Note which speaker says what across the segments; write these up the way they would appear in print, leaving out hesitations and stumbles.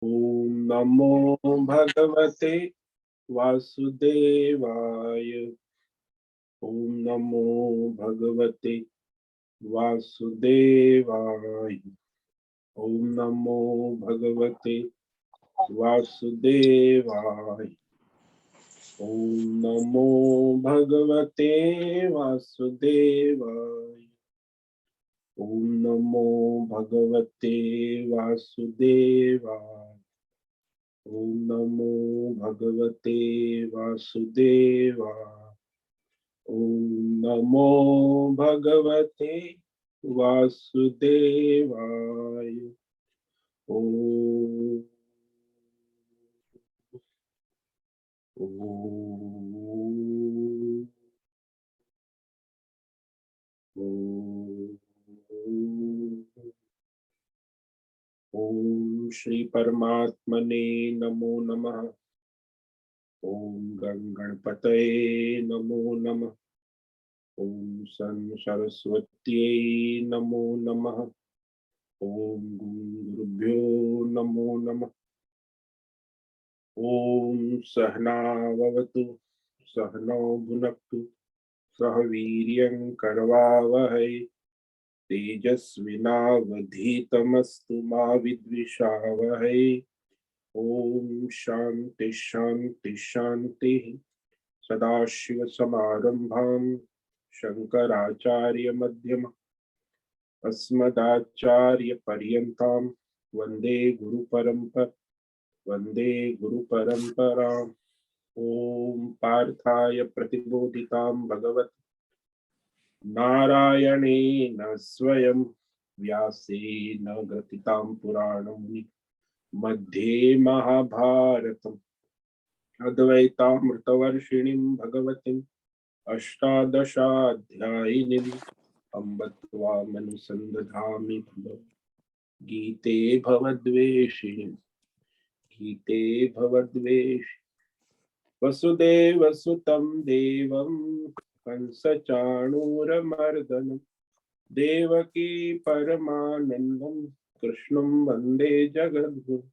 Speaker 1: ओम नमो भगवते वासुदेवाय। ओम नमो भगवते वासुदेवाय। ओम नमो भगवते वासुदेवाय। ओम नमो भगवते वासुदेवाय। ओम नमो भगवते वासुदेवाय। ओम नमो भगवते वासुदेवाय। ओम नमो भगवते वासुदेवाय। ओम ओम ओम ओम श्री परमात्मने नमो नमः। ओम गणपतये नमो नमः। ओम सन सरस्वत्यै नमो नमः। ओम गुरुभ्यो नमो नमः। ओम सहनाववतु सहनौ भुनक्तु सह वीर्यं करवावहै तेजस्विनावधीतमस्तु मा विद्विषावहै। ओम शांति शांति शांति। सदाशिव समारंभां शंकराचार्य मध्यम अस्मदाचार्य पर्यन्तां वंदे गुरु परंपरा। ओम पार्थाय प्रतिबोधितां भगवत नारायणेन स्वयं व्यासेन ग्रथितां पुराणमुनि मध्ये महाभारतम् अद्वैतामृतवर्षिणीं भगवतीम् अष्टादशाध्यायिनीम् अम्ब त्वामनुसन्दधामि गीते भवद्वेषिणीम् गीते भवद्वेषि वसुदेवसुतं देवं कंसचाणूरमर्दनं देवकी परमानन्दं कृष्णं वन्दे जगद्गुरुं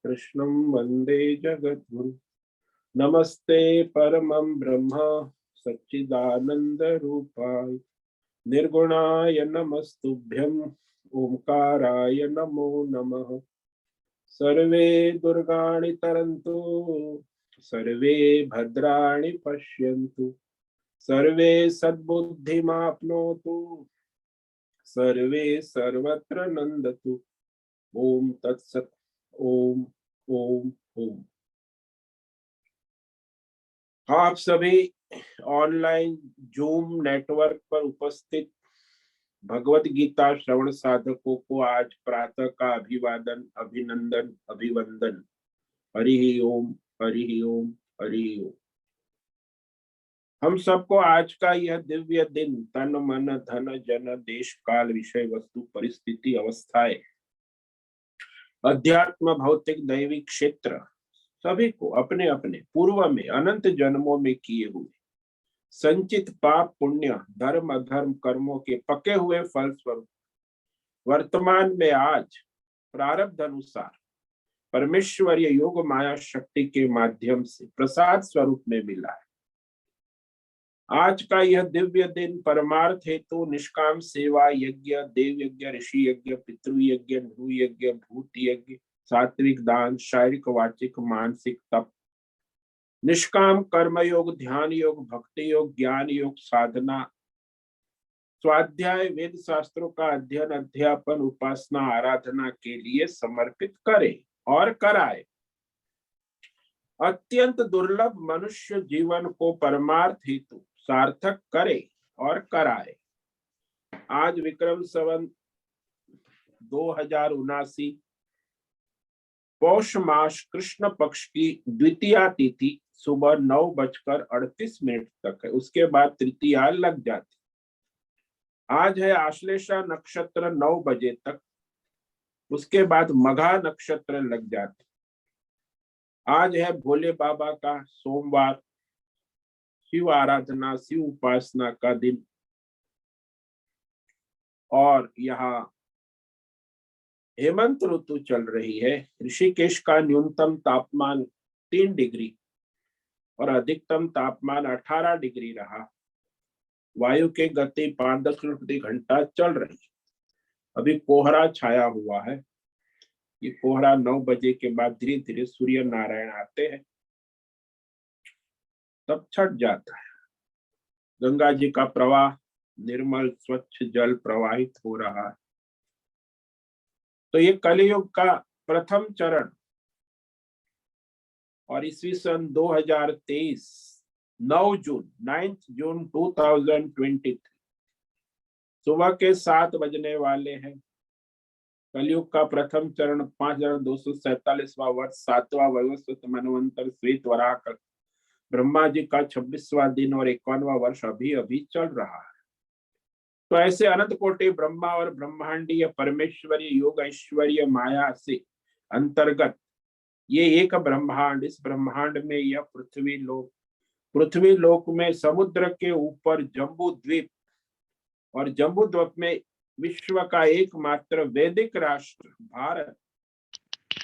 Speaker 1: कृष्णं वन्दे जगद्गुरुं। नमस्ते परमं ब्रह्म सच्चिदानन्दरूपाय निर्गुणाय नमस्तुभ्यं ओंकाराय नमो नमः। सर्वे दुर्गाणि तरन्तु सर्वे भद्राणि पश्यन्तु सर्वे सद्बुद्धिमाप्नोतु सर्वे सर्वत्र नन्दतु। ओम तत्सत। ओम ओम ओम। आप सभी ऑनलाइन जूम नेटवर्क पर उपस्थित भगवत गीता श्रवण साधकों को आज प्रातः का अभिवादन अभिनंदन अभिवंदन। हरि ओम हरि ओम हरि ओम। हम सबको आज का यह दिव्य दिन तन मन धन जन देश काल विषय वस्तु परिस्थिति अवस्थाएं अध्यात्म भौतिक दैविक क्षेत्र सभी को अपने अपने पूर्व में अनंत जन्मों में किए हुए संचित पाप पुण्य धर्म अधर्म कर्मों के पके हुए फल स्वरूप वर्तमान में आज प्रारब्ध अनुसार परमेश्वरीय योग माया शक्ति के माध्यम से प्रसाद स्वरूप में मिला है। आज का यह दिव्य दिन परमार्थ हेतु निष्काम सेवा यज्ञ देव यज्ञ ऋषि यज्ञ पितृ यज्ञ नृ यज्ञ भूत यज्ञ सात्विक दान शारीरिक वाचिक मानसिक तप निष्काम कर्म योग ध्यान योग भक्ति योग ज्ञान योग साधना स्वाध्याय वेद शास्त्रों का अध्ययन अध्यापन उपासना आराधना के लिए समर्पित करे और कराए। अत्यंत दुर्लभ मनुष्य जीवन को परमार्थ हेतु सार्थक करे और कराए। आज विक्रम संवत 2079 पौष मास कृष्ण पक्ष की द्वितीया तिथि सुबह 9:38 तक है। उसके बाद तृतीया लग जाती। आज है आश्लेषा नक्षत्र 9 बजे तक। उसके बाद मघा नक्षत्र लग जाती। आज है भोले बाबा का सोमवार शिव आराधना शिव उपासना का दिन। और यहाँ हेमंत ऋतु चल रही है। ऋषिकेश का न्यूनतम तापमान 3 डिग्री और अधिकतम तापमान 18 डिग्री रहा। वायु की गति 5 किलोमीटर प्रति घंटा चल रही है। अभी कोहरा छाया हुआ है। ये कोहरा 9 बजे के बाद धीरे धीरे सूर्य नारायण आते हैं, तब छट जाता है। गंगा जी का प्रवाह, निर्मल स्वच्छ जल प्रवाहित हो रहा है। तो ये कलयुग का प्रथम चरण और ईस्वी सन 2023 9 जून 2023 सुबह के 7 बजने वाले हैं। कलयुग का प्रथम चरण 5247वां वर्ष, 7वां वैवस्वत मनवंतर श्वेत वराह ब्रह्मा जी का 26वां दिन और 51वां वर्ष अभी अभी चल रहा है। तो ऐसे अनंत कोटि ब्रह्मा और ब्रह्मांडीय परमेश्वरीय योग ऐश्वर्य माया से अंतर्गत ये एक ब्रह्मांड, इस ब्रह्मांड में यह पृथ्वी लोक में समुद्र के ऊपर जम्बू द्वीप और जम्बू द्वीप में विश्व का एकमात्र वैदिक राष्ट्र भारत,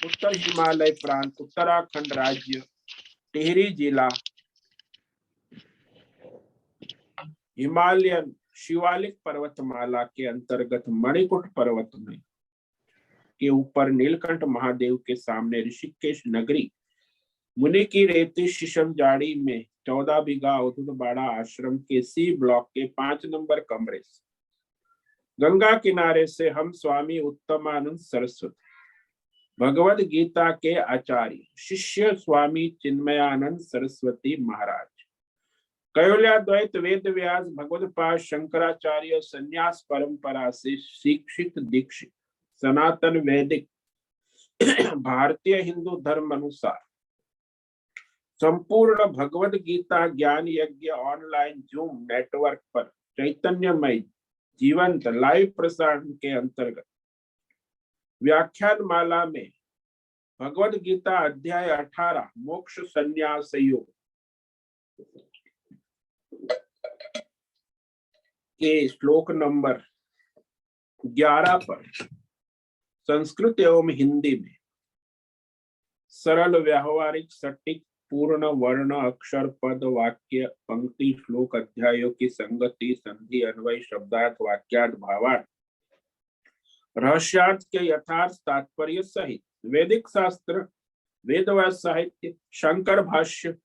Speaker 1: उत्तर हिमालय प्रांत, उत्तराखंड राज्य, टिहरी जिला, हिमालयन शिवालिक पर्वतमाला के अंतर्गत मणिकूट पर्वत में के ऊपर नीलकंठ महादेव के सामने ऋषिकेश नगरी, मुनि की रेती शीशम जाड़ी में 14 बीघा अवधूतबाड़ा आश्रम के सी ब्लॉक के 5 नंबर कमरे से गंगा किनारे से हम स्वामी उत्तमानंद सरस्वती, भगवद गीता के आचार्य शिष्य स्वामी चिन्मयानंद सरस्वती महाराज, कैवल्याद्वैत वेद व्यास भगवदपाद शंकराचार्य संन्यास परंपरा से शिक्षित दीक्षित सनातन वैदिक भारतीय हिंदू धर्म अनुसार संपूर्ण भगवद गीता ज्ञान यज्ञ ऑनलाइन जूम नेटवर्क पर चैतन्यमय जीवंत लाइव प्रसारण के अंतर्गत व्याख्यान माला में भगवद गीता अध्याय 18 मोक्ष संन्यास योग के श्लोक नंबर 11 पर संस्कृत एवं हिंदी में सरल व्यावहारिक सटीक पूर्ण वर्ण अक्षर पद वाक्य पंक्ति श्लोक अध्यायों की संगति संधि अन्वय शब्दार्थ वाक्यार्थ भावार्थ रहस्यार्थ के यथार्थ तात्पर्य सहित वैदिक शास्त्र वेदव्यास साहित्य शंकर भाष्य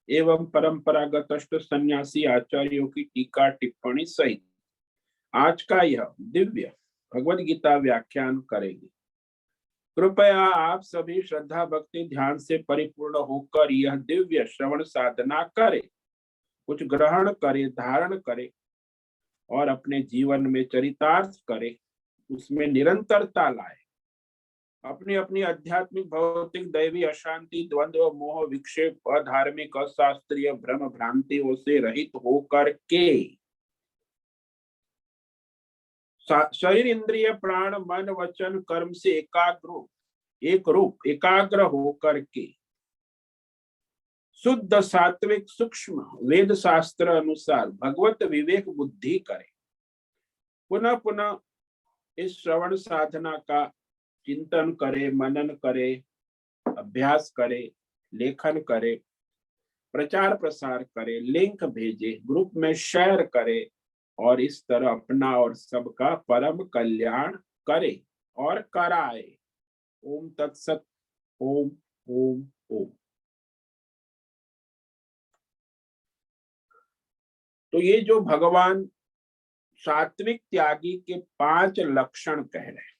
Speaker 1: एवं परंपरागत अष्ट सन्यासी आचार्यों की टीका टिप्पणी सहित आज का यह दिव्य भगवद गीता व्याख्यान करेंगे। कृपया आप सभी श्रद्धा भक्ति ध्यान से परिपूर्ण होकर यह दिव्य श्रवण साधना करें, कुछ ग्रहण करें, धारण करें और अपने जीवन में चरितार्थ करें, उसमें निरंतरता लाए। अपनी अपनी आध्यात्मिक भौतिक दैवी अशांति द्वंद्व मोह विक्षेप अधार्मिक अशास्त्रीय भ्रम भ्रांतियों से रहित होकर के शरीर इंद्रिय प्राण मन वचन कर्म से एकाग्र होकर के शुद्ध सात्विक सूक्ष्म वेद शास्त्र अनुसार भगवत विवेक बुद्धि करें। पुनः पुनः इस श्रवण साधना का चिंतन करे, मनन करे, अभ्यास करे, लेखन करे, प्रचार प्रसार करे, लिंक भेजे, ग्रुप में शेयर करे और इस तरह अपना और सबका परम कल्याण करे और कराए। ओम तत्सत। ओम ओम ओम। तो ये जो भगवान सात्विक त्यागी के 5 लक्षण कह रहे हैं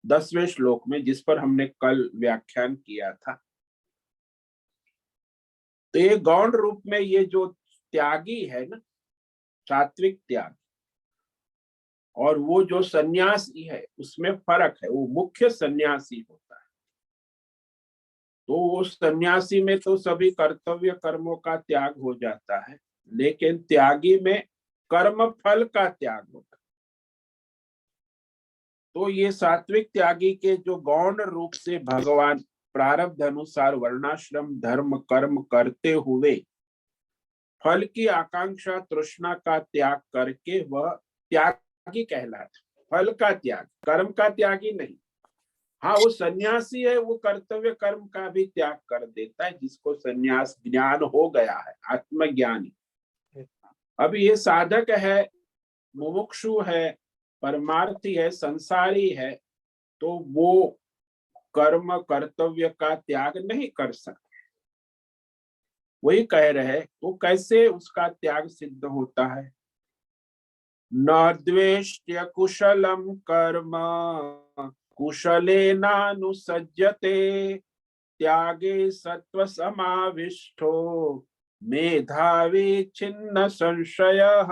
Speaker 1: 10वें श्लोक में, जिस पर हमने कल व्याख्यान किया था, तो ये गौण रूप में ये जो त्यागी है ना, सात्विक त्याग और वो जो सन्यासी है उसमें फर्क है। वो मुख्य सन्यासी होता है, तो वो सन्यासी में तो सभी कर्तव्य कर्मों का त्याग हो जाता है, लेकिन त्यागी में कर्म फल का त्याग होता है। तो ये सात्विक त्यागी के जो गौण रूप से भगवान प्रारब्ध अनुसार वर्णाश्रम धर्म कर्म करते हुए फल की आकांक्षा तृष्णा का त्याग करके वह त्यागी कहलाता। फल का त्याग, कर्म का त्याग ही नहीं। हाँ, वो सन्यासी है, वो कर्तव्य कर्म का भी त्याग कर देता है, जिसको सन्यास ज्ञान हो गया है, आत्मज्ञानी। अभी ये साधक है, मुमुक्षु है, परमार्थी है, संसारी है, तो वो कर्म कर्तव्य का त्याग नहीं कर सकता। वही कह रहे, तो कैसे उसका त्याग सिद्ध होता है? न द्वेष्ट्य कुशलम कर्म कुशलेनानुसज्जते त्यागे सत्व समाविष्टो मेधावी छिन्न संशयः।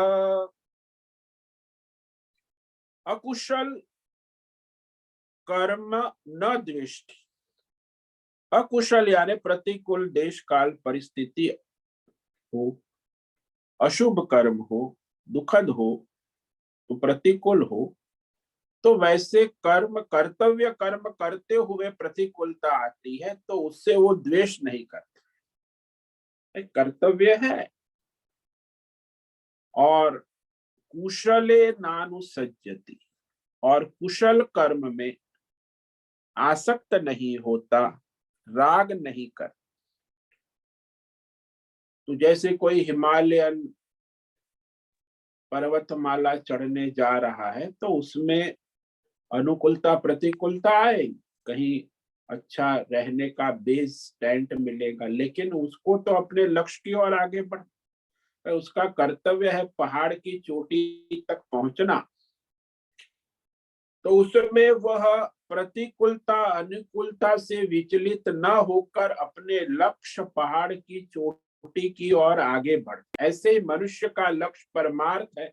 Speaker 1: अकुशल कर्म न द्वेष्टि। अकुशल यानी प्रतिकूल देश काल परिस्थिति हो, अशुभ कर्म हो, दुखद हो, तो प्रतिकूल हो, तो वैसे कर्म कर्तव्य कर्म करते हुए प्रतिकूलता आती है, तो उससे वो द्वेष नहीं करते। कर्तव्य है, और कुशले नानुसज्जति, और कुशल कर्म में आसक्त नहीं होता, राग नहीं कर। तो जैसे कोई हिमालयन पर्वतमाला चढ़ने जा रहा है, तो उसमें अनुकूलता प्रतिकूलता आए, कहीं अच्छा रहने का बेस टेंट मिलेगा, लेकिन उसको तो अपने लक्ष्य की ओर आगे बढ़, उसका कर्तव्य है पहाड़ की चोटी तक पहुंचना। तो उसमें वह प्रतिकूलता अनुकूलता से विचलित न होकर अपने लक्ष्य पहाड़ की चोटी की ओर आगे बढ़। ऐसे ही मनुष्य का लक्ष्य परमार्थ है,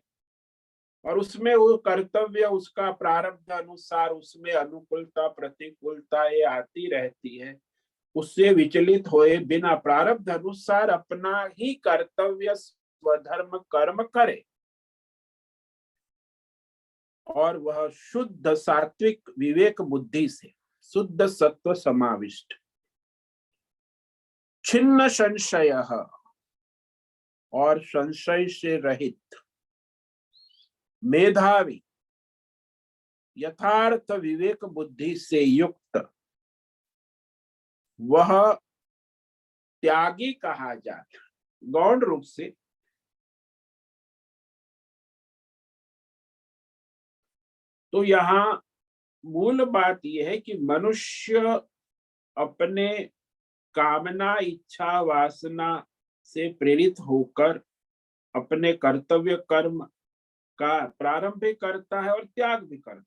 Speaker 1: और उसमें वो कर्तव्य उसका प्रारब्ध अनुसार उसमें अनुकूलता प्रतिकूलता ये आती रहती है। उससे विचलित होए बिना प्रारब्ध अनुसार अपना ही कर्तव्य स्वधर्म कर्म करे, और वह शुद्ध सात्विक विवेक बुद्धि से, शुद्ध सत्व समाविष्ट, छिन्न संशय और संशय से रहित, मेधावी यथार्थ विवेक बुद्धि से युक्त, वह त्यागी कहा जाता। गौण रूप से तो यहाँ मूल बात यह है कि मनुष्य अपने कामना इच्छा वासना से प्रेरित होकर अपने कर्तव्य कर्म का प्रारंभ भी करता है और त्याग भी करता है।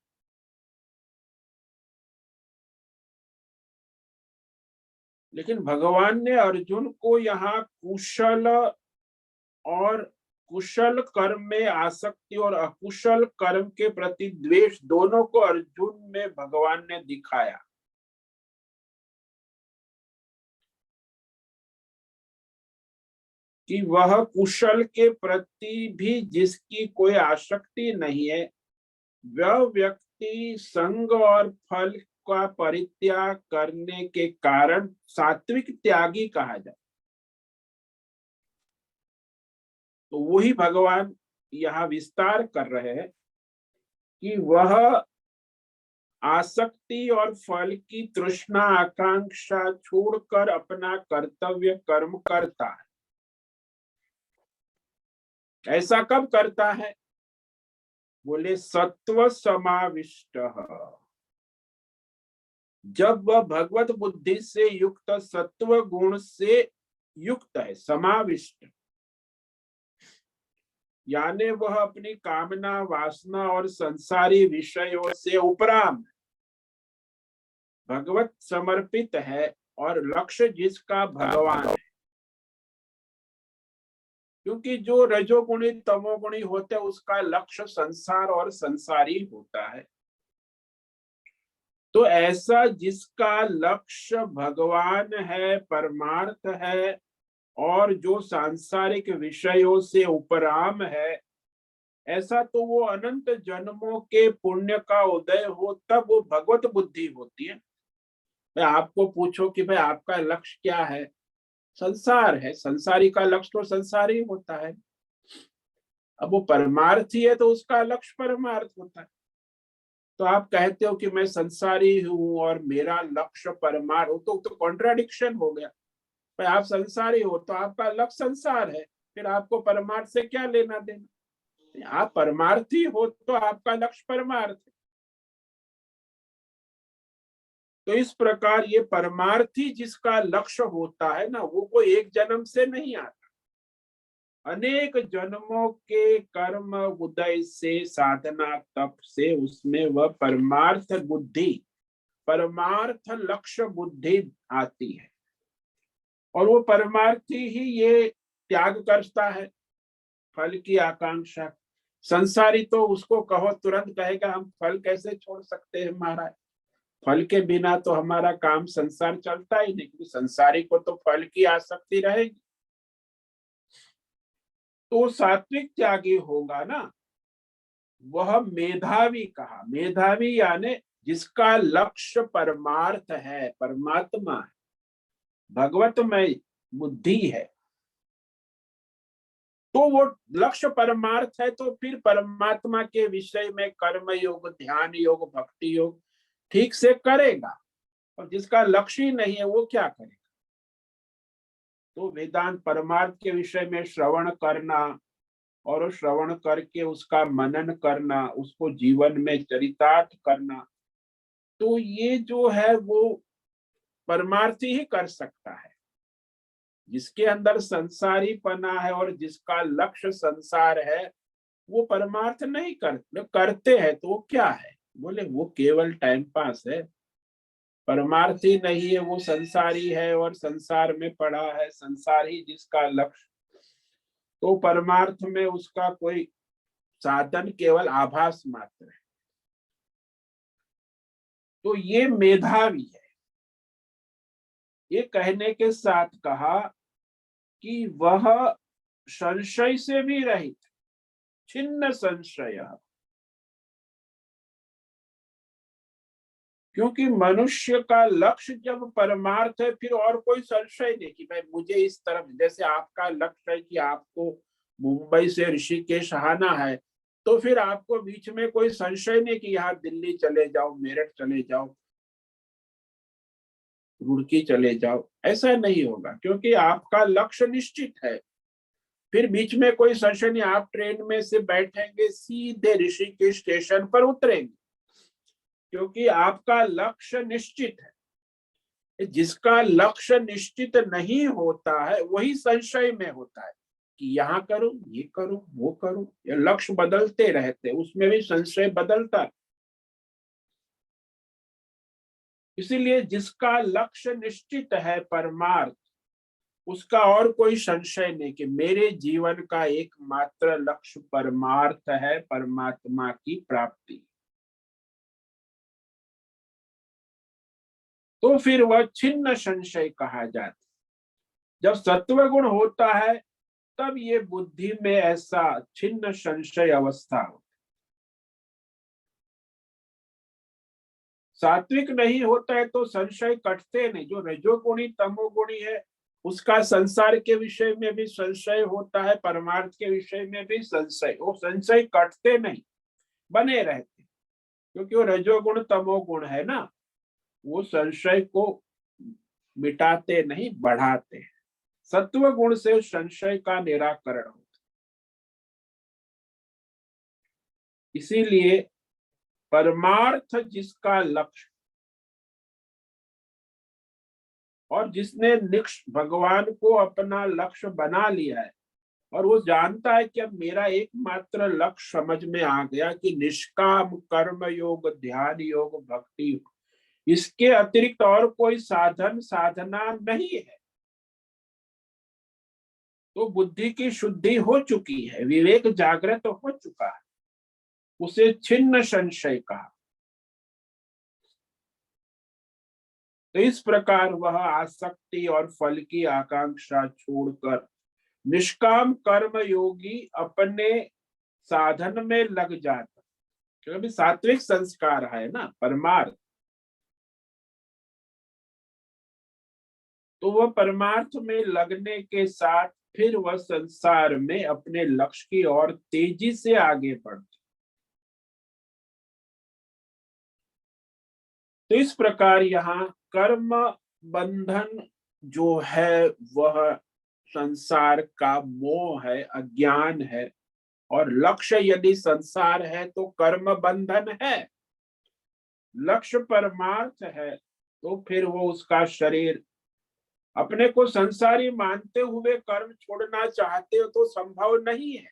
Speaker 1: लेकिन भगवान ने अर्जुन को यहाँ कुशल और कुशल कर्म में आसक्ति और अकुशल कर्म के प्रति द्वेष दोनों को अर्जुन में भगवान ने दिखाया। कि वह कुशल के प्रति भी जिसकी कोई आसक्ति नहीं है, वह व्यक्ति संग और फल का परित्याग करने के कारण सात्विक त्यागी कहा जाए। तो वही भगवान यहाँ विस्तार कर रहे हैं कि वह आसक्ति और फल की तृष्णा आकांक्षा छोड़कर अपना कर्तव्य कर्म करता है। ऐसा कब करता है? बोले सत्व समाविष्ट, जब वह भगवत बुद्धि से युक्त सत्व गुण से युक्त है, समाविष्ट यानी वह अपनी कामना वासना और संसारी विषयों से उपराम भगवत समर्पित है, और लक्ष्य जिसका भगवान है। क्योंकि जो रजोगुणी तमोगुणी होते हैं उसका लक्ष्य संसार और संसारी होता है। तो ऐसा जिसका लक्ष्य भगवान है, परमार्थ है, और जो सांसारिक विषयों से उपराम है, ऐसा तो वो अनंत जन्मों के पुण्य का उदय हो तब वो भगवत बुद्धि होती है। मैं आपको पूछो कि भाई आपका लक्ष्य क्या है? संसार है, संसारी का लक्ष्य तो संसारी होता है। अब वो परमार्थी है तो उसका लक्ष्य परमार्थ होता है। तो आप कहते हो कि मैं संसारी हूं और मेरा लक्ष्य परमार्थ हो, तो कॉन्ट्राडिक्शन हो गया। भाई आप संसारी हो तो आपका लक्ष्य संसार है, फिर आपको परमार्थ से क्या लेना देना? आप परमार्थी हो तो आपका लक्ष्य परमार्थ है। तो इस प्रकार ये परमार्थी जिसका लक्ष्य होता है ना, वो कोई एक जन्म से नहीं आता, अनेक जन्मों के कर्म उदय से, साधना तप से उसमें वह परमार्थ बुद्धि, परमार्थ लक्ष्य बुद्धि आती है। और वो परमार्थी ही ये त्याग करता है फल की आकांक्षा। संसारी तो उसको कहो तुरंत कहेगा हम फल कैसे छोड़ सकते हैं महाराज, फल के बिना तो हमारा काम संसार चलता ही नहीं, क्योंकि संसारी को तो फल की आसक्ति रहेगी। तो सात्विक त्यागी होगा ना, वह मेधावी कहा। मेधावी यानी जिसका लक्ष्य परमार्थ है, परमात्मा है, भगवतमय बुद्धि है। तो वो लक्ष्य परमार्थ है, तो फिर परमात्मा के विषय में कर्म योग, ध्यान योग, भक्ति योग ठीक से करेगा। और जिसका लक्ष्य ही नहीं है वो क्या करेगा? तो वेदांत परमार्थ के विषय में श्रवण करना, और श्रवण करके उसका मनन करना, उसको जीवन में चरितार्थ करना, तो ये जो है वो परमार्थी ही कर सकता है। जिसके अंदर संसारी पना है और जिसका लक्ष्य संसार है, वो परमार्थ नहीं करते हैं। तो वो क्या है? बोले वो केवल टाइम पास है, परमार्थी नहीं है, वो संसारी है और संसार में पड़ा है, संसार ही जिसका लक्ष्य। तो परमार्थ में उसका कोई साधन केवल आभास मात्र है। तो ये मेधावी है। ये कहने के साथ कहा कि वह संशय से भी रहित, छिन्न संशय। क्योंकि मनुष्य का लक्ष्य जब परमार्थ है, फिर और कोई संशय नहीं कि भाई मुझे इस तरफ, जैसे आपका लक्ष्य है कि आपको मुंबई से ऋषिकेश आना है, तो फिर आपको बीच में कोई संशय नहीं कि यहाँ दिल्ली चले जाओ, मेरठ चले जाओ, रुड़की चले जाओ। ऐसा नहीं होगा, क्योंकि आपका लक्ष्य निश्चित है। फिर बीच में कोई संशय नहीं, आप ट्रेन में से बैठेंगे, सीधे ऋषिकेश स्टेशन पर उतरेंगे, क्योंकि आपका लक्ष्य निश्चित है। जिसका लक्ष्य निश्चित नहीं होता है वही संशय में होता है कि यहाँ करूं, ये करूं, वो करूं। ये लक्ष्य बदलते रहते, उसमें भी संशय बदलता है। इसीलिए जिसका लक्ष्य निश्चित है परमार्थ, उसका और कोई संशय नहीं कि मेरे जीवन का एकमात्र लक्ष्य परमार्थ है, परमात्मा की प्राप्ति। तो फिर वह छिन्न संशय कहा जाता। जब सत्व गुण होता है तब ये बुद्धि में ऐसा छिन्न संशय अवस्था हो। सात्विक नहीं होता है तो संशय कटते नहीं। जो रजोगुणी तमोगुणी है उसका संसार के विषय में भी संशय होता है, परमार्थ के विषय में भी संशय, वो संशय कटते नहीं, बने रहते। क्योंकि वो रजोगुण तमोगुण है ना, वो संशय को मिटाते नहीं, बढ़ाते हैं। सत्व गुण से संशय का निराकरण होता। इसीलिए परमार्थ जिसका लक्ष्य, और जिसने भगवान को अपना लक्ष्य बना लिया है, और वो जानता है कि अब मेरा एकमात्र लक्ष्य समझ में आ गया कि निष्काम कर्म योग, ध्यान योग, भक्ति योग, इसके अतिरिक्त और कोई साधन साधना नहीं है। तो बुद्धि की शुद्धि हो चुकी है, विवेक जागृत हो चुका है, उसे छिन्न संशय कहा। तो इस प्रकार वह आसक्ति और फल की आकांक्षा छोड़कर निष्काम कर्म योगी अपने साधन में लग जाता। क्योंकि सात्विक संस्कार है ना परमार्थ, तो वह परमार्थ में लगने के साथ फिर वह संसार में अपने लक्ष्य की ओर तेजी से आगे बढ़ता। तो इस प्रकार यहाँ कर्म बंधन जो है वह संसार का मोह है, अज्ञान है। और लक्ष्य यदि संसार है तो कर्म बंधन है। लक्ष्य परमार्थ है तो फिर वो उसका शरीर, अपने को संसारी मानते हुए कर्म छोड़ना चाहते हो तो संभव नहीं है।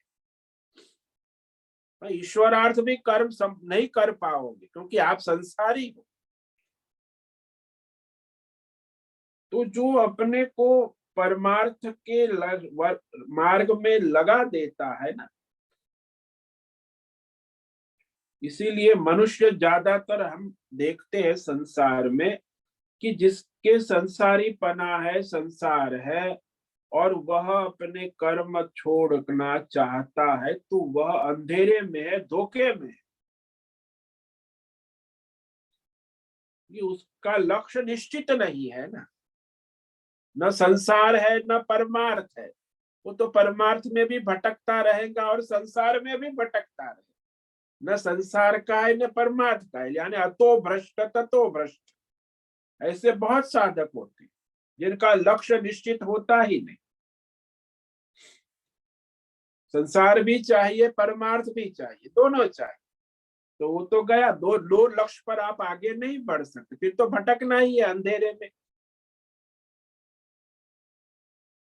Speaker 1: ईश्वरार्थ भी कर्म नहीं कर पाओगे क्योंकि आप संसारी हो। तो जो अपने को परमार्थ के मार्ग में लगा देता है ना, इसीलिए मनुष्य ज्यादातर हम देखते हैं संसार में कि जिसके संसारी पना है, संसार है, और वह अपने कर्म छोड़ना चाहता है तो वह अंधेरे में है, धोखे में है। कि उसका लक्ष्य निश्चित नहीं है ना, न संसार है न परमार्थ है। वो तो परमार्थ में भी भटकता रहेगा और संसार में भी भटकता रहेगा। न संसार का है न परमार्थ का है, यानी अतो भ्रष्ट ततो भ्रष्ट। ऐसे बहुत साधक होते हैं जिनका लक्ष्य निश्चित होता ही नहीं। संसार भी चाहिए, परमार्थ भी चाहिए, दोनों चाहिए। तो वो तो गया, दो दो लक्ष्य पर आप आगे नहीं बढ़ सकते, फिर तो भटकना ही है अंधेरे में।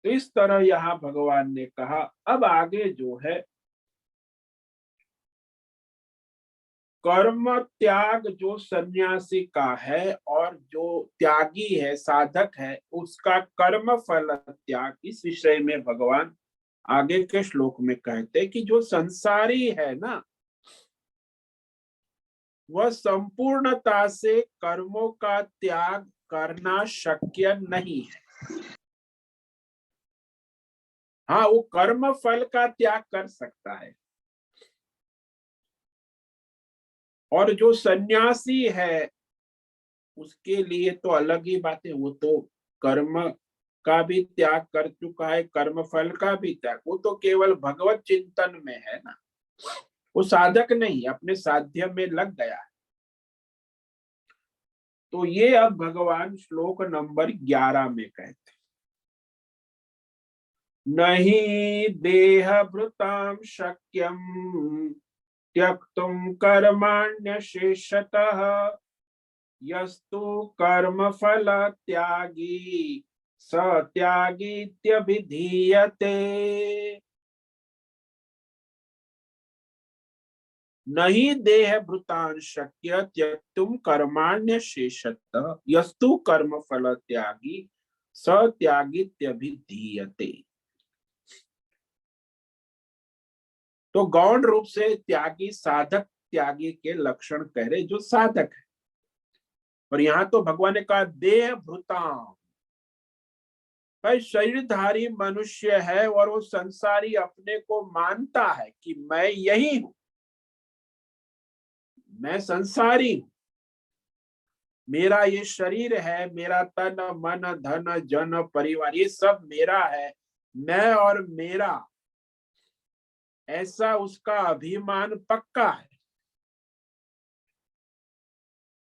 Speaker 1: तो इस तरह यहाँ भगवान ने कहा। अब आगे जो है कर्म त्याग जो सन्यासी का है और जो त्यागी है, साधक है, उसका कर्म फल त्याग, इस विषय में भगवान आगे के श्लोक में कहते कि जो संसारी है ना, वह संपूर्णता से कर्मों का त्याग करना शक्य नहीं है। हाँ, वो कर्म फल का त्याग कर सकता है। और जो सन्यासी है उसके लिए तो अलग ही बात है। वो तो कर्म का भी त्याग कर चुका है, कर्म फल का भी त्याग। वो तो केवल भगवत चिंतन में है ना, वो साधक नहीं, अपने साध्य में लग गया है। तो ये अब भगवान श्लोक नंबर 11 में कहते, नहीं देह भृताम शक्यम त्यक्तुम कर्माण्य शेषतः यस्तु कर्म फल त्यागी स त्यागीत्यभिधीयते। नहीं देह भृतान शक्य त्यक्तुम कर्माण्य शेषतः यस्तु कर्म फल त्यागी स त्यागीत्यभिधीयते। तो गौण रूप से त्यागी, साधक त्यागी के लक्षण कह रहे जो साधक है। और यहां तो भगवान ने कहा देह भृताम, भाई शरीरधारी मनुष्य है और वो संसारी अपने को मानता है कि मैं यही हूं, मैं संसारी हूं, मेरा ये शरीर है, मेरा तन मन धन जन परिवार ये सब मेरा है, मैं और मेरा, ऐसा उसका अभिमान पक्का है।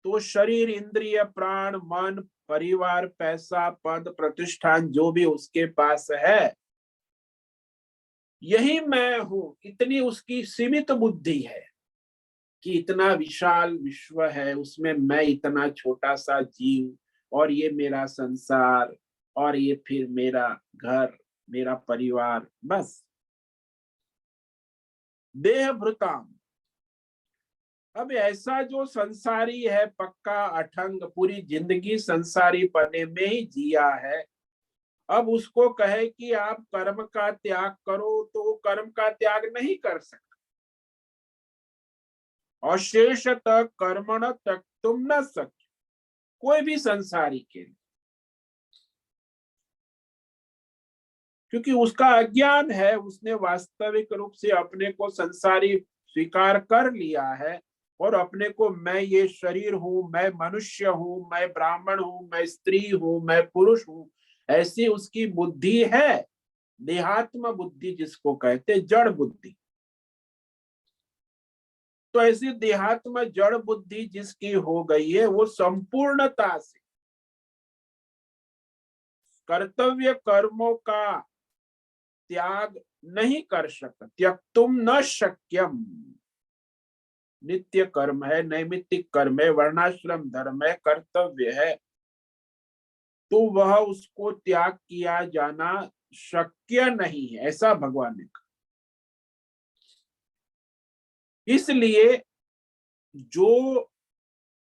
Speaker 1: तो शरीर, इंद्रिय, प्राण, मन, परिवार, पैसा, पद, प्रतिष्ठान जो भी उसके पास है, यही मैं हूं, इतनी उसकी सीमित बुद्धि है कि इतना विशाल विश्व है, उसमें मैं इतना छोटा सा जीव, और ये मेरा संसार, और ये फिर मेरा घर, मेरा परिवार, बस देह भृताम। अब ऐसा जो संसारी है पक्का अठंग, पूरी जिंदगी संसारी पने में ही जिया है, अब उसको कहे कि आप कर्म का त्याग करो तो वो कर्म का त्याग नहीं कर सकता। अशेषत कर्मण तक तुम न सके, कोई भी संसारी के लिए, क्योंकि उसका अज्ञान है, उसने वास्तविक रूप से अपने को संसारी स्वीकार कर लिया है और अपने को मैं ये शरीर हूं, मैं मनुष्य हूं, मैं ब्राह्मण हूं, मैं स्त्री हूं, मैं पुरुष हूं, ऐसी उसकी बुद्धि है। देहात्म बुद्धि जिसको कहते, जड़ बुद्धि। तो ऐसी देहात्म जड़ बुद्धि जिसकी हो गई है वो संपूर्णता से कर्तव्य कर्मों का त्याग नहीं कर सकता। त्यक्तुम न शक्यम। नित्य कर्म है, नैमित्तिक कर्म है, वर्णाश्रम धर्म है, कर्तव्य है, तो वह उसको त्याग किया जाना शक्य नहीं है, ऐसा भगवान ने कहा। इसलिए जो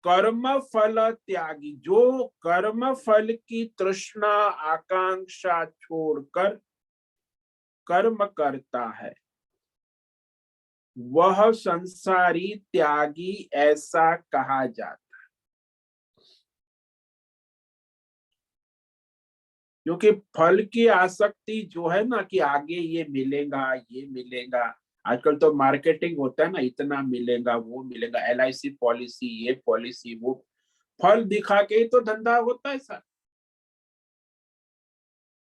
Speaker 1: कर्म फल त्यागी, जो कर्म फल की तृष्णा आकांक्षा छोड़कर कर्म करता है, वह संसारी त्यागी ऐसा कहा जाता है। क्योंकि फल की आसक्ति जो है ना, कि आगे ये मिलेगा ये मिलेगा, आजकल तो मार्केटिंग होता है ना, इतना मिलेगा वो मिलेगा, LIC पॉलिसी, ये पॉलिसी, वो फल दिखा के ही तो धंधा होता है सर।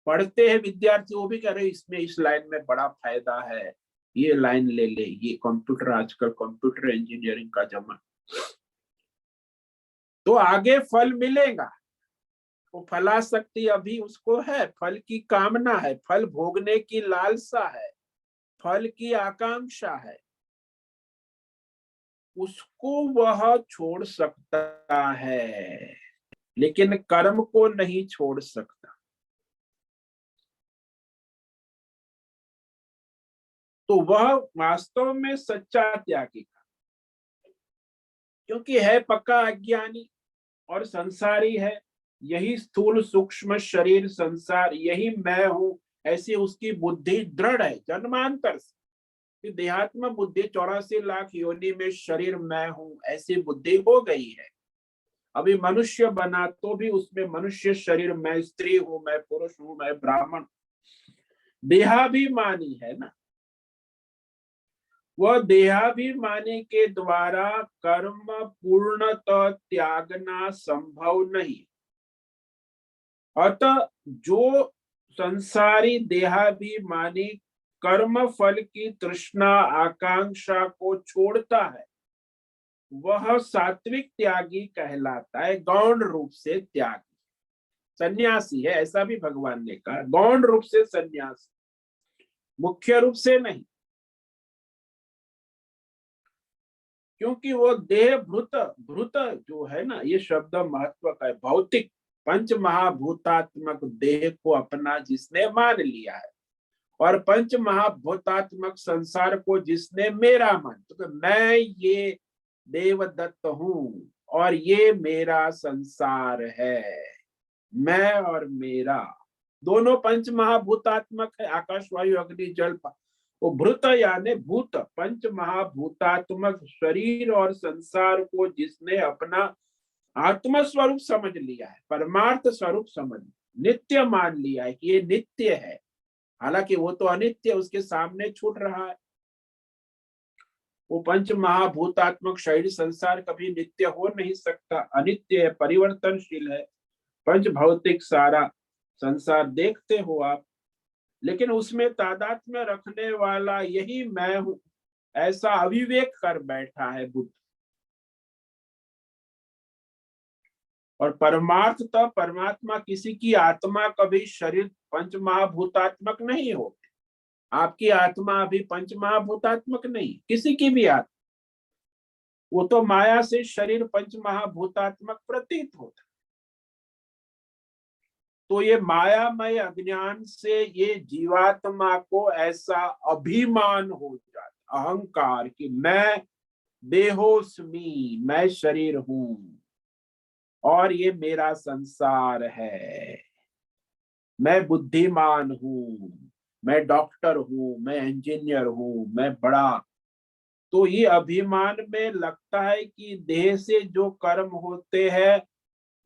Speaker 1: पढ़ते हैं विद्यार्थी, वो भी कह रहे इसमें इस लाइन में बड़ा फायदा है, ये लाइन ले ले, ये कंप्यूटर, आजकल कंप्यूटर इंजीनियरिंग का जमाना, तो आगे फल मिलेगा। वो फलासक्ति अभी उसको है, फल की कामना है, फल भोगने की लालसा है, फल की आकांक्षा है, उसको वह छोड़ सकता है, लेकिन कर्म को नहीं छोड़ सकता। तो वह वास्तव में सच्चा त्यागी था, क्योंकि है पक्का अज्ञानी और संसारी है। यही स्थूल सूक्ष्म शरीर संसार, यही मैं हूं, ऐसी उसकी बुद्धि दृढ़ है जन्मांतर से। कि देहात्म बुद्धि 84 लाख योनि में शरीर मैं हूं, ऐसी बुद्धि हो गई है। अभी मनुष्य बना तो भी उसमें मनुष्य शरीर, मैं स्त्री हूं, मैं पुरुष हूं, मैं ब्राह्मण, देहाभिमानी है ना। वह देहाभिमानी के द्वारा कर्म पूर्णतः त्यागना संभव नहीं। अतः जो संसारी देहाभिमानी कर्म फल की तृष्णा आकांक्षा को छोड़ता है, वह सात्विक त्यागी कहलाता है, गौण रूप से त्यागी, सन्यासी है, ऐसा भी भगवान ने कहा, गौण रूप से सन्यासी, मुख्य रूप से नहीं। क्योंकि वो देह भृत, भृत जो है ना, ये शब्द महत्व का है, भौतिक पंच महाभूतात्मक देह को अपना जिसने मान लिया है, और पंच महाभूतात्मक संसार को जिसने मेरा मान, तो मैं ये देवदत्त हूं और ये मेरा संसार है, मैं और मेरा दोनों पंच महाभूतात्मक है, आकाश वायु अग्नि जल। वो भूत यानी भूत, पंच महाभूतात्मक शरीर और संसार को जिसने अपना आत्म स्वरूप समझ लिया है, परमार्थ स्वरूप समझ, नित्य मान लिया है कि ये नित्य है, हालांकि वो तो अनित्य उसके सामने छूट रहा है। वो पंच महाभूतात्मक शरीर संसार कभी नित्य हो नहीं सकता, अनित्य है, परिवर्तनशील है। पंच भौतिक सारा संसार देखते हो आप, लेकिन उसमें तादात्म्य रखने वाला यही मैं हूं, ऐसा अविवेक कर बैठा है बुद्ध। और परमार्थतः परमात्मा किसी की आत्मा कभी शरीर पंच महाभूतात्मक नहीं होती। आपकी आत्मा अभी पंच महाभूतात्मक नहीं, किसी की भी आत्मा, वो तो माया से शरीर पंच महाभूतात्मक प्रतीत होता। तो ये मायामय अज्ञान से ये जीवात्मा को ऐसा अभिमान हो जाता, अहंकार, कि मैं देहोस्मि, मैं शरीर हूं और ये मेरा संसार है, मैं बुद्धिमान हूं, मैं डॉक्टर हूं, मैं इंजीनियर हूं, मैं बड़ा। तो ये अभिमान में लगता है कि देह से जो कर्म होते हैं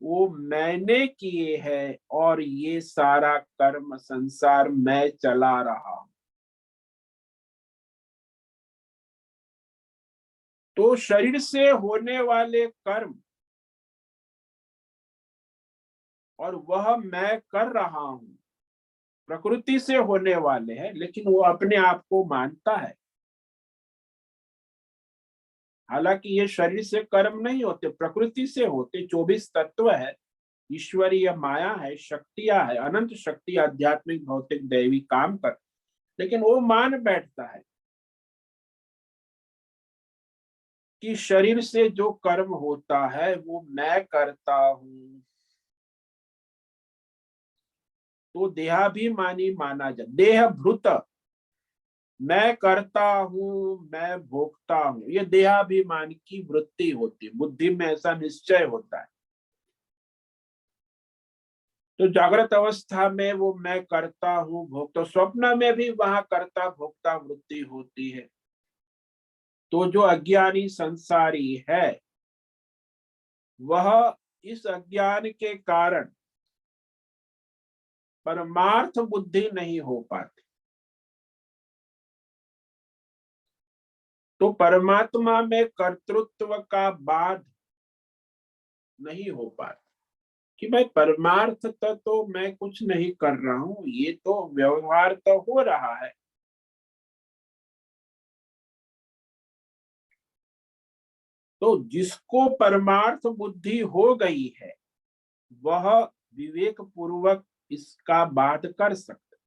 Speaker 1: वो मैंने किए हैं और ये सारा कर्म संसार मैं चला रहा हूं। तो शरीर से होने वाले कर्म और वह मैं कर रहा हूं, प्रकृति से होने वाले हैं, लेकिन वो अपने आप को मानता है। हालांकि ये शरीर से कर्म नहीं होते, प्रकृति से होते। 24 तत्व है, ईश्वरीय माया है, शक्तियां है, अनंत शक्ति, आध्यात्मिक भौतिक दैवी काम कर, लेकिन वो मान बैठता है कि शरीर से जो कर्म होता है वो मैं करता हूं, तो देहाभिमानी माना जा, देह भृत, मैं करता हूं, मैं भोगता हूं, ये देहाभिमान की वृत्ति होती है, बुद्धि में ऐसा निश्चय होता है। तो जागृत अवस्था में वो मैं करता हूं भोगता, स्वप्न में भी वहां करता भोगता वृत्ति होती है। तो जो अज्ञानी संसारी है वह इस अज्ञान के कारण परमार्थ बुद्धि नहीं हो पाती। तो परमात्मा में कर्तृत्व का बाध नहीं हो पाता कि भाई परमार्थ तो मैं कुछ नहीं कर रहा हूं, ये तो व्यवहार तो हो रहा है। तो जिसको परमार्थ बुद्धि हो गई है वह विवेक पूर्वक इसका बाध कर सकता।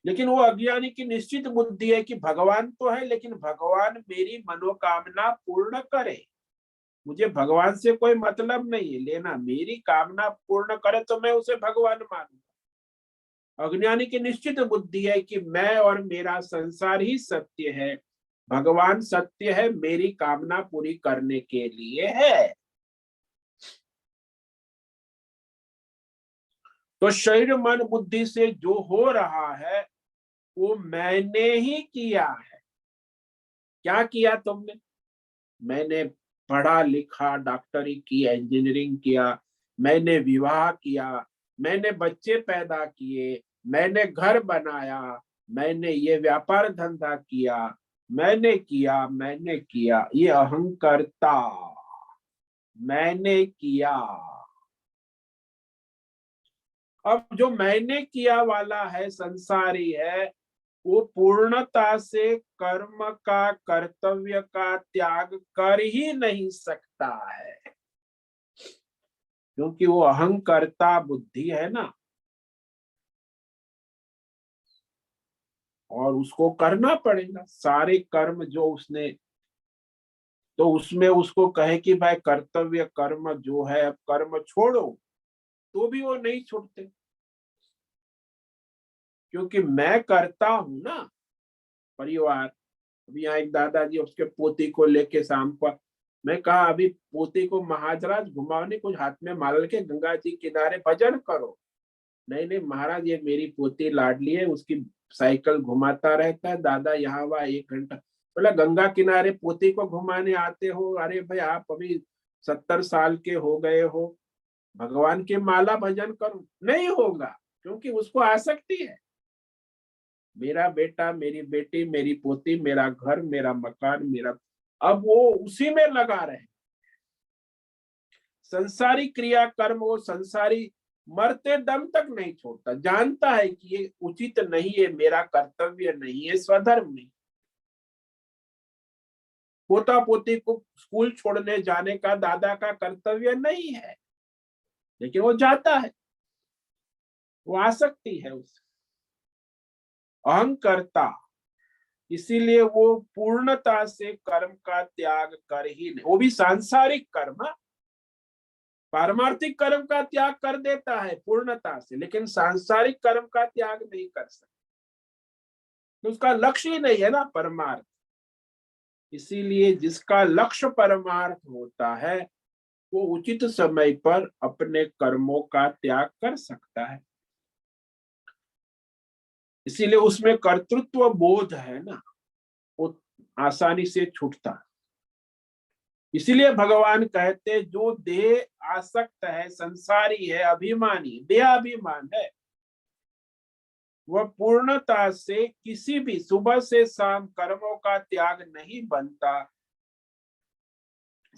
Speaker 1: लेकिन वो अज्ञानी की निश्चित बुद्धि है कि भगवान तो है, लेकिन भगवान मेरी मनोकामना पूर्ण करे, मुझे भगवान से कोई मतलब नहीं है, लेना मेरी कामना पूर्ण करे तो मैं उसे भगवान मानूंगा। अज्ञानी की निश्चित बुद्धि है कि मैं और मेरा संसार ही सत्य है, भगवान सत्य है, मेरी कामना पूरी करने के लिए है। तो शरीर मन बुद्धि से जो हो रहा है वो मैंने ही किया है। क्या किया तुमने? मैंने पढ़ा लिखा, डॉक्टरी की, इंजीनियरिंग किया, मैंने विवाह किया, मैंने बच्चे पैदा किए, मैंने घर बनाया, मैंने ये व्यापार धंधा किया, मैंने किया, ये अहंकारता, मैंने किया। अब जो मैंने किया वाला है, संसारी है, वो पूर्णता से कर्म का, कर्तव्य का त्याग कर ही नहीं सकता है, क्योंकि वो अहंकारता बुद्धि है ना, और उसको करना पड़ेगा सारे कर्म जो उसने। तो उसमें उसको कहे कि भाई कर्तव्य कर्म जो है अब कर्म छोड़ो, तो भी वो नहीं छोड़ते, क्योंकि मैं करता हूं ना। परिवार, अभी यहाँ एक दादाजी उसके पोती को लेके शाम को, मैं कहा अभी पोती को महाराज घुमाने, कुछ हाथ में माल के गंगा जी किनारे भजन करो। नहीं नहीं महाराज, ये मेरी पोती लाडली है, उसकी साइकिल घुमाता रहता है दादा यहाँ वहाँ 1 घंटा। बोला गंगा किनारे पोती को घुमाने आते हो? अरे भाई आप अभी 70 साल के हो गए हो, भगवान के माला भजन करो। नहीं होगा, क्योंकि उसको आसक्ति है, मेरा बेटा, मेरी बेटी, मेरी पोती, मेरा घर, मेरा मकान, मेरा। अब वो उसी में लगा रहे, संसारी क्रिया कर्म वो संसारी मरते दम तक नहीं छोड़ता, जानता है कि ये उचित नहीं है, मेरा कर्तव्य नहीं है, स्वधर्म नहीं। पोता पोती को स्कूल छोड़ने जाने का दादा का कर्तव्य नहीं है, लेकिन वो जाता है, वो आसक्ति है उस अहंकर्ता। इसीलिए वो पूर्णता से कर्म का त्याग कर ही नहीं, वो भी सांसारिक कर्म, पारमार्थिक कर्म का त्याग कर देता है पूर्णता से, लेकिन सांसारिक कर्म का त्याग नहीं कर सकता, तो उसका लक्ष्य ही नहीं है ना परमार्थ। इसीलिए जिसका लक्ष्य परमार्थ होता है वो उचित समय पर अपने कर्मों का त्याग कर सकता है। इसीलिए उसमें कर्तृत्व बोध है ना, वो आसानी से छूटता। इसीलिए भगवान कहते जो देह आसक्त है, संसारी है, अभिमानी, देहाभिमान है, वह पूर्णता से किसी भी सुबह से शाम कर्मों का त्याग नहीं बनता,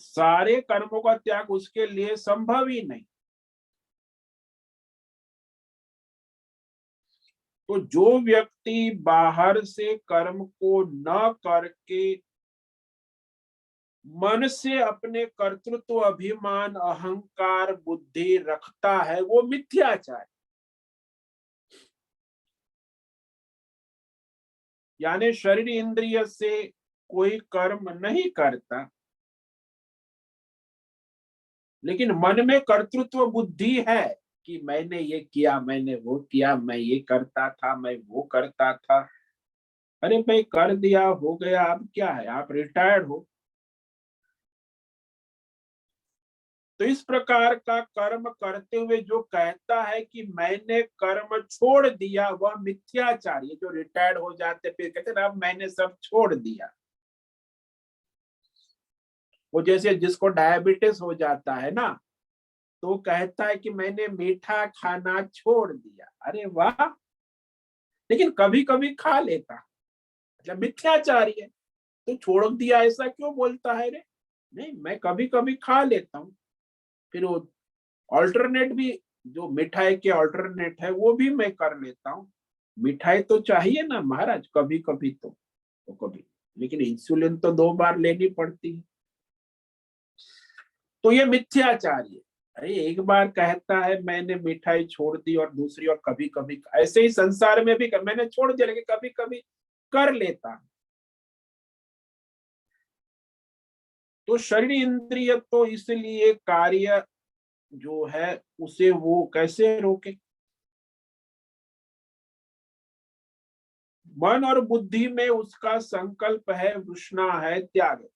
Speaker 1: सारे कर्मों का त्याग उसके लिए संभव ही नहीं। तो जो व्यक्ति बाहर से कर्म को न करके मन से अपने कर्तृत्व, अभिमान, अहंकार, बुद्धि रखता है, वो मिथ्याचार, यानी शरीर इंद्रिय से कोई कर्म नहीं करता, लेकिन मन में कर्तृत्व बुद्धि है कि मैंने ये किया, मैंने वो किया, मैं ये करता था, मैं वो करता था। अरे भाई, कर दिया, हो गया, अब क्या है, आप रिटायर्ड हो। तो इस प्रकार का कर्म करते हुए जो कहता है कि मैंने कर्म छोड़ दिया, वह मिथ्याचारी, जो रिटायर्ड हो जाते फिर कहते ना अब मैंने सब छोड़ दिया। वो जैसे जिसको डायबिटीज हो जाता है ना, तो कहता है कि मैंने मीठा खाना छोड़ दिया। अरे वाह, लेकिन कभी कभी खा लेता, मतलब मिथ्याचारी है। तो छोड़ दिया ऐसा क्यों बोलता है रे? नहीं, मैं कभी कभी खा लेता हूँ। फिर वो ऑल्टरनेट भी, जो मिठाई के ऑल्टरनेट है वो भी मैं कर लेता हूँ। मिठाई तो चाहिए ना महाराज, कभी कभी तो कभी, लेकिन इंसुलिन तो 2 बार लेनी पड़ती है। तो ये मिथ्याचार्य, अरे एक बार कहता है मैंने मिठाई छोड़ दी, और दूसरी और कभी कभी, ऐसे ही संसार में भी मैंने छोड़ दिया लेकिन कभी कभी कर लेता। तो शरीर इंद्रिय तो इसलिए कार्य जो है उसे वो कैसे रोके? मन और बुद्धि में उसका संकल्प है, तृष्णा है, त्याग,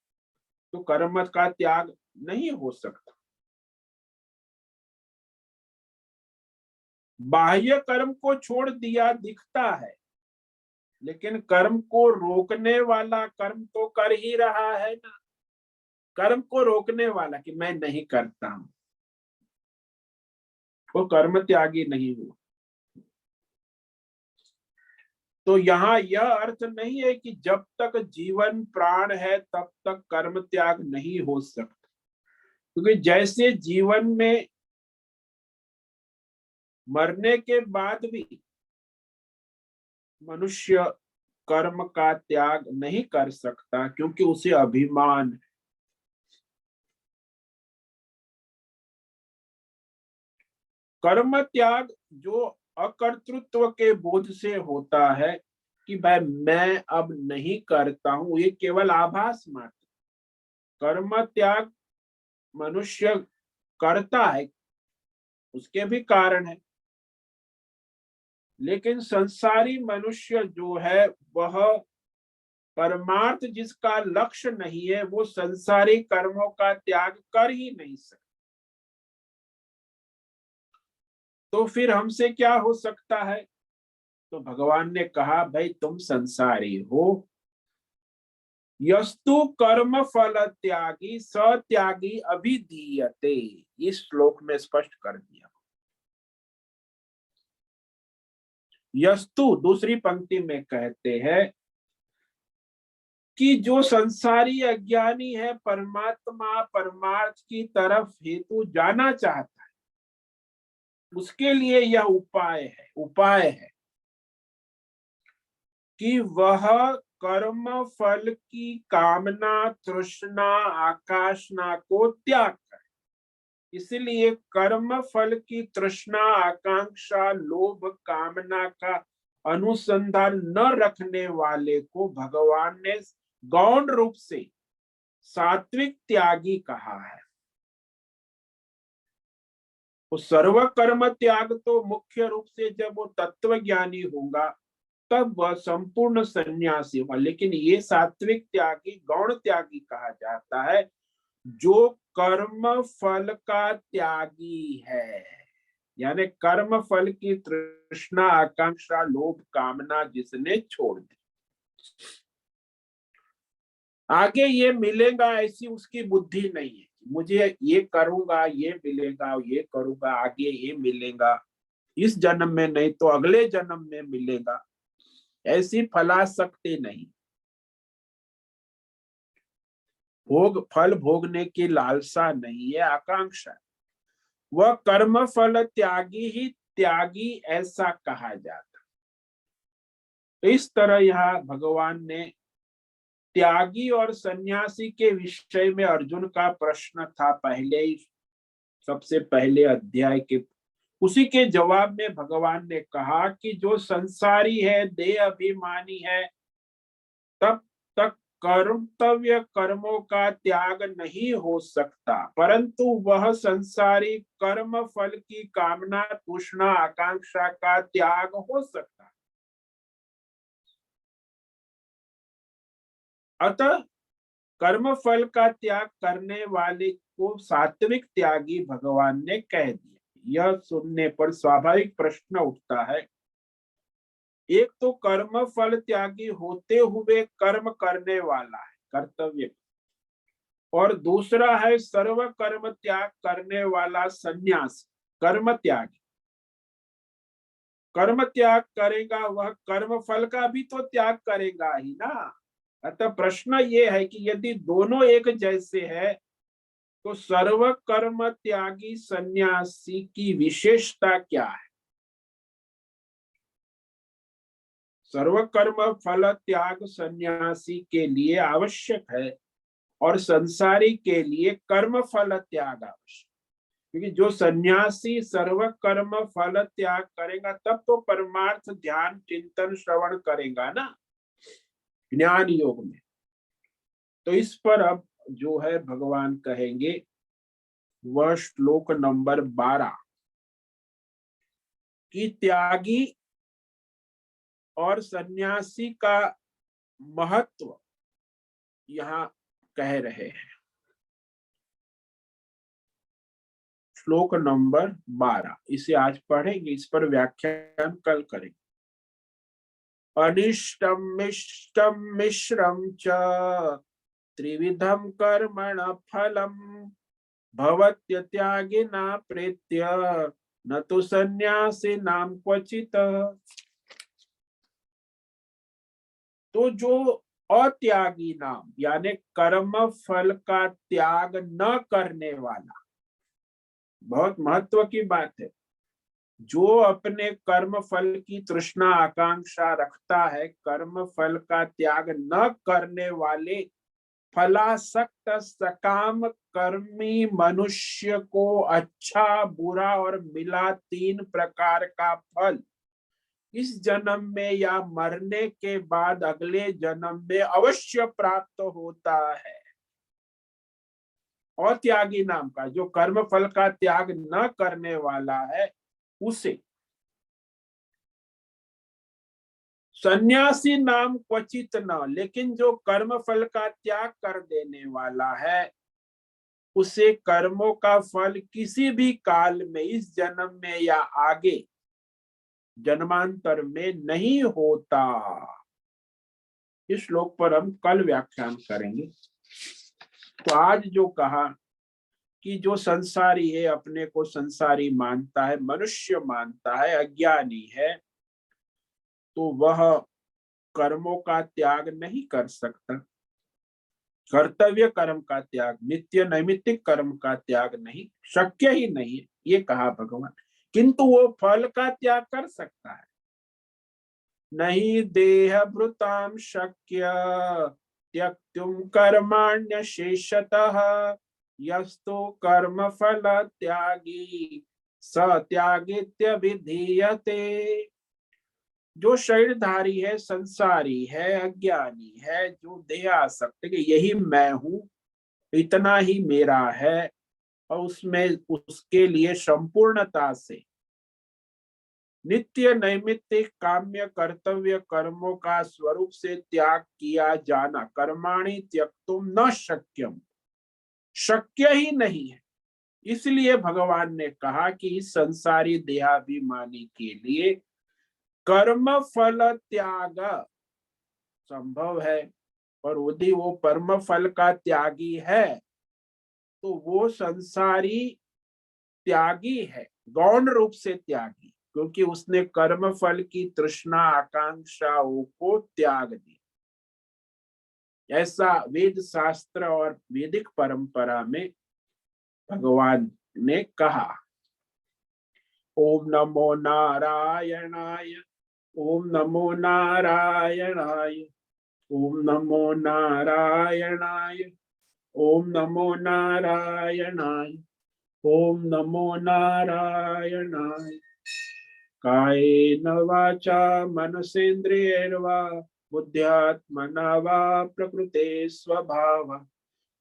Speaker 1: तो कर्म का त्याग नहीं हो सकता। बाह्य कर्म को छोड़ दिया दिखता है, लेकिन कर्म को रोकने वाला कर्म तो कर ही रहा है ना। कर्म को रोकने वाला कि मैं नहीं करता हूं, वो कर्म त्यागी नहीं हुआ। तो यहाँ यह अर्थ नहीं है कि जब तक जीवन प्राण है तब तक कर्म त्याग नहीं हो सकता, क्योंकि जैसे जीवन में मरने के बाद भी मनुष्य कर्म का त्याग नहीं कर सकता, क्योंकि उसे अभिमान है। कर्म त्याग जो अकर्तृत्व के बोध से होता है कि भाई मैं अब नहीं करता हूं, ये केवल आभास मात्र। कर्म त्याग मनुष्य करता है, उसके भी कारण है, लेकिन संसारी मनुष्य जो है वह परमार्थ जिसका लक्ष्य नहीं है, वो संसारी कर्मों का त्याग कर ही नहीं सकता। तो फिर हमसे क्या हो सकता है? तो भगवान ने कहा भाई तुम संसारी हो, यस्तु कर्म फल त्यागी सत्यागी अभिधीयते, इस श्लोक में स्पष्ट कर दिया। यस्तु दूसरी पंक्ति में कहते हैं कि जो संसारी अज्ञानी है, परमात्मा परमार्थ की तरफ हेतु जाना चाहता है, उसके लिए यह उपाय है कि वह कर्म फल की कामना, तृष्णा, आकांक्षा को त्याग करे। इसलिए कर्म फल की तृष्णा, आकांक्षा, लोभ, कामना का अनुसंधान न रखने वाले को भगवान ने गौण रूप से सात्विक त्यागी कहा है। तो सर्व कर्म त्याग तो मुख्य रूप से जब वो तत्व ज्ञानी होगा तब वह संपूर्ण सन्यासी होगा, लेकिन ये सात्विक त्यागी गौण त्यागी कहा जाता है जो कर्म फल का त्यागी है, यानी कर्म फल की तृष्णा, आकांक्षा, लोभ, कामना जिसने छोड़ दी। आगे ये मिलेगा ऐसी उसकी बुद्धि नहीं है, मुझे ये करूंगा ये मिलेगा, ये करूंगा आगे ये मिलेगा, इस जन्म में नहीं तो अगले जन्म में मिलेगा, ऐसी फलाशक्ति नहीं। फल भोगने की लालसा नहीं है, आकांक्षा। वह कर्म फल त्यागी ही त्यागी ऐसा कहा जाता। तो इस तरह यहाँ भगवान ने त्यागी और सन्यासी के विषय में अर्जुन का प्रश्न था पहले ही, सबसे पहले अध्याय के, उसी के जवाब में भगवान ने कहा कि जो संसारी है, देह अभिमानी है, तब तक कर्तव्य कर्मों का त्याग नहीं हो सकता, परंतु वह संसारी कर्म फल की कामना, तृष्णा, आकांक्षा का त्याग हो सकता है। अतः कर्म फल का त्याग करने वाले को सात्विक त्यागी भगवान ने कह दिया। यह सुनने पर स्वाभाविक प्रश्न उठता है, एक तो कर्म फल त्यागी होते हुए कर्म करने वाला है, कर्तव्य, और दूसरा है सर्व कर्म त्याग करने वाला सन्यास, कर्म त्यागी। कर्म त्याग करेगा वह कर्म फल का भी तो त्याग करेगा ही ना। अतः प्रश्न ये है कि यदि दोनों एक जैसे है तो सर्व कर्म त्यागी सन्यासी की विशेषता क्या है? सर्व कर्म फल त्याग सन्यासी के लिए आवश्यक है और संसारी के लिए कर्म फल त्याग आवश्यक, क्योंकि जो सन्यासी सर्व कर्म फल त्याग करेगा तब तो परमार्थ ध्यान चिंतन श्रवण करेगा ना, ज्ञान योग में। तो इस पर अब जो है भगवान कहेंगे वह श्लोक नंबर 12 कि त्यागी और सन्यासी का महत्व यहाँ कह रहे हैं। श्लोक नंबर 12 इसे आज पढ़ेंगे, इस पर व्याख्यान कल करेंगे। अनिष्टम मिष्टम मिश्रम च त्रिविधम कर्मण फलम भवत्य त्यागिना प्रेत्य न तो सन्यासी नाम क्वचित। तो जो अत्यागी नाम यानी कर्म फल का त्याग न करने वाला, बहुत महत्व की बात है, जो अपने कर्म फल की तृष्णा आकांक्षा रखता है, कर्म फल का त्याग न करने वाले फलासक्त सकाम कर्मी मनुष्य को अच्छा बुरा और मिला 3 प्रकार का फल इस जन्म में या मरने के बाद अगले जन्म में अवश्य प्राप्त होता है। और त्यागी नाम का, जो कर्म फल का त्याग न करने वाला है उसे सन्यासी नाम क्वचित न, लेकिन जो कर्म फल का त्याग कर देने वाला है उसे कर्मों का फल किसी भी काल में, इस जन्म में या आगे जन्मांतर में नहीं होता। इस श्लोक पर हम कल व्याख्यान करेंगे। तो आज जो कहा कि जो संसारी है, अपने को संसारी मानता है, मनुष्य मानता है, अज्ञानी है, तो वह कर्मों का त्याग नहीं कर सकता, कर्तव्य कर्म का त्याग, नित्य नैमित्तिक कर्म का त्याग नहीं, शक्य ही नहीं है, ये कहा भगवान। किंतु वो फल का त्याग कर सकता है। नहीं देह भृताम शक्य त्यक्तुम कर्माण्य शेषतः यस्तु कर्म फल त्यागी स त्यागित्य विधीयते। जो शरीरधारी है, संसारी है, अज्ञानी है, जो देह आसक्त है कि यही मैं हूं, इतना ही मेरा है, और उसमें उसके लिए संपूर्णता से नित्य नैमित्तिक काम्य कर्तव्य कर्मों का स्वरूप से त्याग किया जाना, कर्माणि त्यक्तुम न शक्यम, शक्य ही नहीं है। इसलिए भगवान ने कहा कि इस संसारी देहाभिमानी के लिए कर्म फल त्याग संभव है, और यदि वो परम फल का त्यागी है तो वो संसारी त्यागी है, गौण रूप से त्यागी, क्योंकि उसने कर्म फल की तृष्णा आकांक्षाओं को त्याग दिया। ऐसा वेद शास्त्र और वैदिक परंपरा में भगवान ने कहा। ओम नमो नारायणाय ओम नमो नारायणाय। ओम नमो नारायणाय। ओम नमो नारायणाय। ओम नमो नारायणाय। कायेन वाचा मनसेन्द्रियैर्वा बुद्ध्यात्मना वा प्रकृते स्वभावः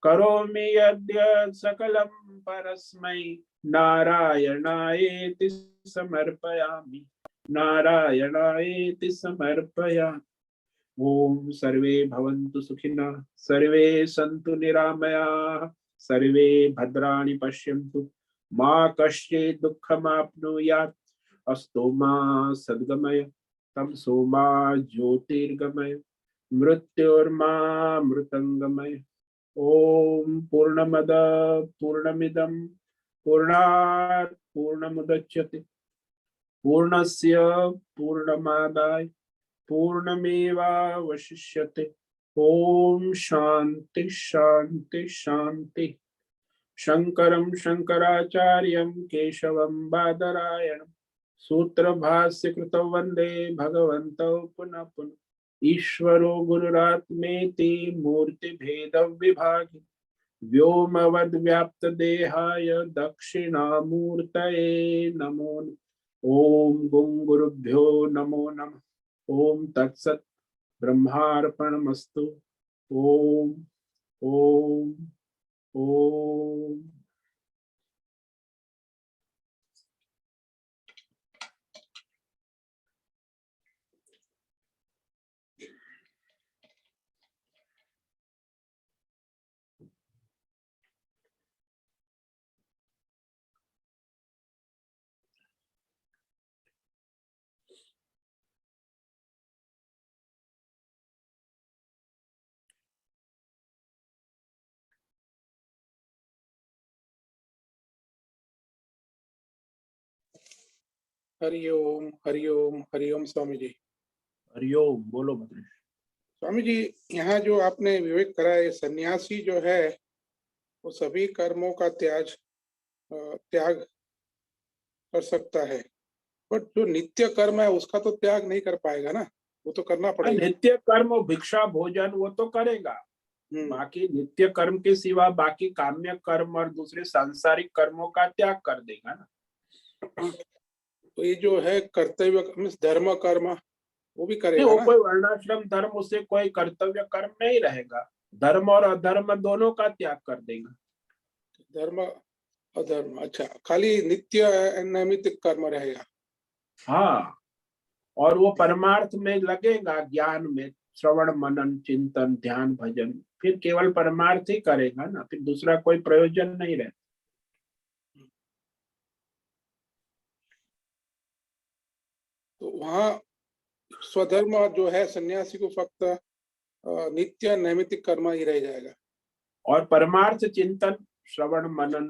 Speaker 1: करोमि यद्यत् सकलं परस्मै नारायणायेति समर्पयामि। नारायणायेति समर्पयामि। ओम सर्वे भवन्तु सुखिनः, सर्वे सन्तु निरामयाः, सर्वे भद्राणि पश्यन्तु, मा कश्चित् दुःखमाप्नुयात्। अस्तु मा सद्गमय, तमसो मा ज्योतिर्गमय, मृत्योर्मा मृतंगमय। ओम पूर्णमद पूर्णमिदं पूर्णात् पूर्णमुदच्यते पूर्णस्य पूर्णमादाय पूर्णमेवावशिष्यते। ओम शांति शांति शांति। शंकरं शंकराचार्यं केशवं बादरायणं सूत्र भाष्य कृतौ वंदे भगवन्तौ पुनः पुनः। ईश्वरो गुरुरात्मेति मूर्ति भेद विभागि व्योमवद् व्याप्त देहाय दक्षिणामूर्तये नमो। ओम गुं गुरुभ्यो नमो नमः। ओम तत्सत् ब्रह्मार्पणमस्तु। ओम ओम ओम।
Speaker 2: हरिओम हरिओम हरिओम स्वामी जी।
Speaker 1: हरिओम। बोलो भद्रेश।
Speaker 2: स्वामी जी, यहाँ जो आपने विवेक कराया, सन्यासी जो है वो सभी कर्मों का त्याग कर सकता है, बट जो नित्य कर्म है उसका तो त्याग नहीं कर पाएगा ना, वो तो करना पड़ेगा।
Speaker 1: नित्य कर्म भिक्षा भोजन वो तो करेगा, बाकी नित्य कर्म के सिवा बाकी काम्य कर्म और दूसरे सांसारिक कर्मों का त्याग कर देगा ना।
Speaker 2: तो ये जो है कर्तव्य मीन्स धर्म कर्म वो भी करेगा
Speaker 1: वो
Speaker 2: ना।
Speaker 1: कोई वर्णाश्रम धर्म उसे कोई कर्तव्य कर्म नहीं रहेगा, धर्म और अधर्म दोनों का त्याग कर देगा।
Speaker 2: धर्म अधर्म, अच्छा, खाली नित्य नैमित्तिक कर्म रहेगा।
Speaker 1: हाँ, और वो परमार्थ में लगेगा, ज्ञान में, श्रवण मनन चिंतन ध्यान भजन, फिर केवल परमार्थ ही करेगा ना, फिर दूसरा कोई प्रयोजन नहीं रहता।
Speaker 2: तो वहाँ स्वधर्म जो है सन्यासी को फक्त नित्य नैमित्तिक कर्म ही रह जाएगा,
Speaker 1: और परमार्थ चिंतन श्रवण मनन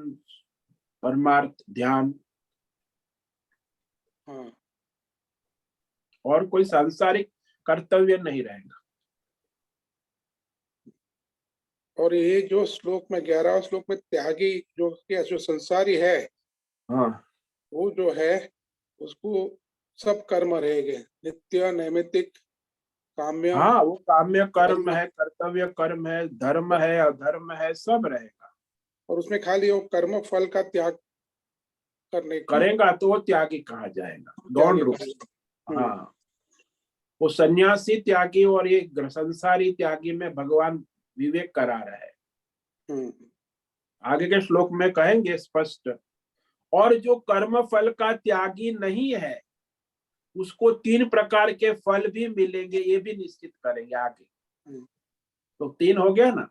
Speaker 1: परमार्थ ध्यान,
Speaker 2: हाँ,
Speaker 1: और कोई सांसारिक कर्तव्य नहीं रहेगा।
Speaker 2: और ये जो श्लोक में 11वें श्लोक में त्यागी जो संसारी है,
Speaker 1: हाँ
Speaker 2: वो जो है उसको सब कर्म रहेंगे, नित्य नैमित्तिक काम्य।
Speaker 1: हाँ, वो काम्य कर्म है, कर्तव्य कर्म है, धर्म है अधर्म है, सब रहेगा।
Speaker 2: और उसमें खाली वो कर्म फल का त्याग करने की
Speaker 1: करेगा तो वो त्यागी कहा जाएगा गौण
Speaker 2: त्यागी
Speaker 1: रूप से।
Speaker 2: करेगा।
Speaker 1: हाँ, वो सन्यासी त्यागी और ये संसारी त्यागी में भगवान विवेक करा रहे हैं। आगे के श्लोक में कहेंगे स्पष्ट। और जो कर्म फल का त्यागी नहीं है उसको 3 प्रकार के फल भी मिलेंगे, ये भी निश्चित करेंगे आगे। तो 3 हो गया ना।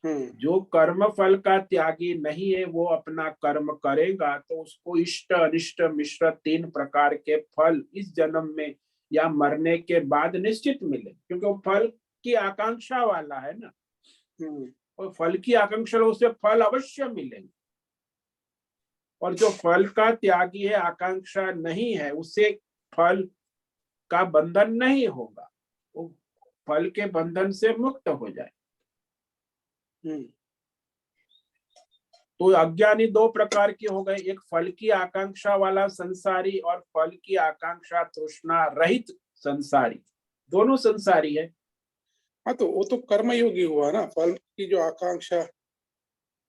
Speaker 1: जो कर्म फल का त्यागी नहीं है वो अपना कर्म करेगा तो उसको इष्ट अनिष्ट मिश्र 3 प्रकार के फल इस जन्म में या मरने के बाद निश्चित मिले, क्योंकि वो फल की आकांक्षा वाला है ना। और फल की आकांक्षा उसे फल अवश्य मिलेंगे। और जो फल का त्यागी है, आकांक्षा नहीं है, उसे फल का बंधन नहीं होगा, वो फल के बंधन से मुक्त हो जाए। तो अज्ञानी 2 प्रकार के हो गए, एक फल की आकांक्षा वाला संसारी और फल की आकांक्षा तृष्णा रहित संसारी, दोनों संसारी है।
Speaker 2: हाँ, तो वो तो कर्मयोगी हुआ ना, फल की जो आकांक्षा।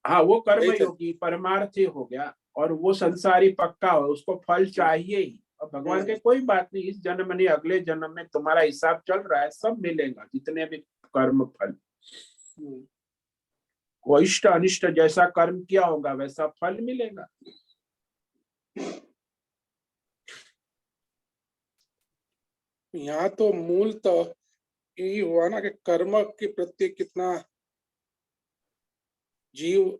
Speaker 1: हाँ, वो
Speaker 2: वही तो।
Speaker 1: कर्मयोगी परमार्थी हो गया, और वो संसारी पक्का हो, उसको फल चाहिए ही। और भगवान के कोई बात नहीं, इस जन्म नहीं अगले जन्म में तुम्हारा हिसाब चल रहा है, सब मिलेगा, जितने भी कर्म फल। वो इष्ट अनिष्ट जैसा कर्म किया होगा वैसा फल मिलेगा।
Speaker 2: यहाँ तो मूल तो यही हुआ ना कि कर्म के प्रति कितना जीव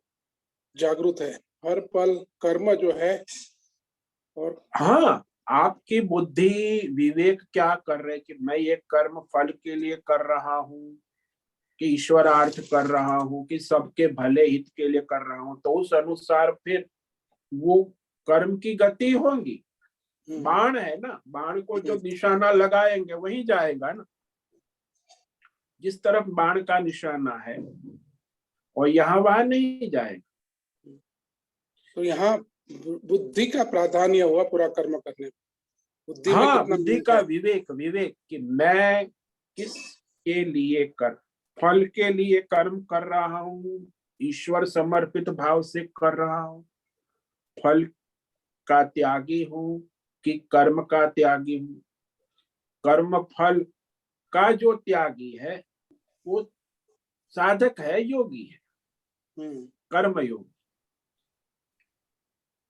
Speaker 2: जागरूक है, हर पल कर्म जो है। और
Speaker 1: हाँ, आपकी बुद्धि विवेक क्या कर रहे कि मैं ये कर्म फल के लिए कर रहा हूँ, कि ईश्वरार्थ कर रहा हूँ, कि सबके भले हित के लिए कर रहा हूँ, तो उस अनुसार फिर वो कर्म की गति होगी। बाण है ना, बाण को जो निशाना लगाएंगे वही जाएगा ना, जिस तरफ बाण का निशाना है, और यहाँ वहां नहीं जाएगा।
Speaker 2: तो यहाँ बुद्धि का प्राधान्य हुआ पूरा कर्म करने में। बुद्धि में
Speaker 1: हाँ,
Speaker 2: कितना
Speaker 1: बुद्धि
Speaker 2: विवेक
Speaker 1: का
Speaker 2: है।
Speaker 1: विवेक, विवेक कि मैं किस के लिए कर, फल के लिए कर्म कर रहा हूँ, ईश्वर समर्पित भाव से कर रहा हूँ, फल का त्यागी हूँ कि कर्म का त्यागी हूँ। कर्म फल का जो त्यागी है वो साधक है, योगी है, कर्म योगी।